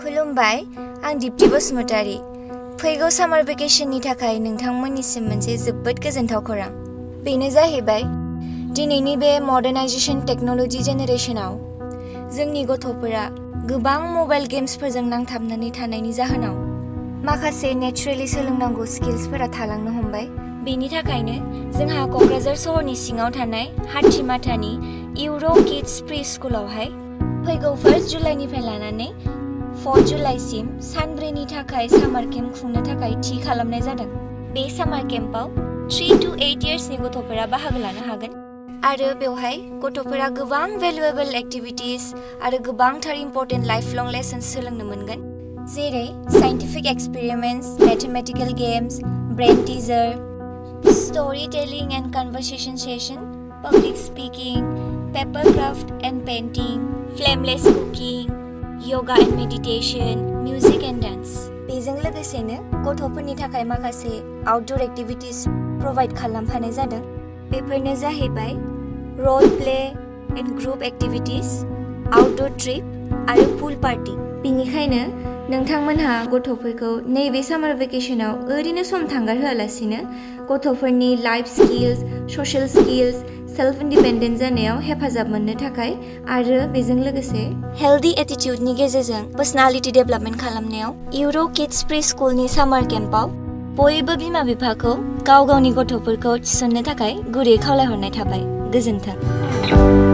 खुलुमबाय आं दिप्ति बसुमतारी फैगौ सामार भेकेशननि थाखाय नोंथांमोननिसिम मोनसे जोबोद गोजोनथाव खौरां बेनो जाहैबाय दिनैनि बे मडार्नाइजेशन टेक्नोलॉजी जेनेरेशनाव जोंनि गथ'फोरा गोबां मबाइल गेम्सफोरजों नांथाबनानै थानायनि जाहोनाव माखासे नेचुरेलि सोलोंनांगौ स्किल्सफोरा थालांनो हमबाय बेनि थाखायनो जोंहा क'क्राझार सहरनि सिङाव थानाय हाथिमाटानि इउर' किड्स प्रि स्कुलावहाय फैगौ 1 जुलाइनिफ्राय लानानै 4 जुलाइसिम सानब्रैनि थाखाय सामार केम्प खुंनो थाखाय थि खालामनाय जादों। बे सामार केम्पआव 3 to 8 इयार्सनि गथ'फोरा बाहागो लानो हागोन आरो बेवहाय गथ'फोरा गोबां भेलुएबल एक्टिभिटिज आरो गोबांथार इम्परटेन्ट लाइफ लं लेसन्स सोलोंनो मोनगोन जेरै scientific experiments, mathematical games, brain teaser, story telling and conversation session, public speaking, paper craft and painting, flameless cooking, yoga and meditation, music and dance. बेजों लोगोसेनो गथ'फोरनि थाखाय माखासे आउटडोर एक्टिभिटिज प्रोवाइड खालामफानाय जादों। बेफोरनो जाहैबाय role play and group activities, outdoor trip आरो pool party. बेनिखायनो नोंथांमोनहा गथ'फोरखौ नैबे सामार भेकेशनाव ओरैनो सम थांगारहोआलासिनो गथ'फोरनि life skills, social skills, self independent जानायाव हेफाजाब मोननो थाखाय आरो बेजों लोगोसे हेल्दी एटिट्युडनि गेजेरजों पार्सनालिटी डेभेलपमेन्ट खालामनायाव इउर' किड्स प्रि स्कुलनि सामार केम्पआव बयबो बिमा बिफाखौ गाव गावनि गथ'फोरखौ थिसननो थाखाय गुरै खावलायहरनाय थाबाय। गोजोन्थों।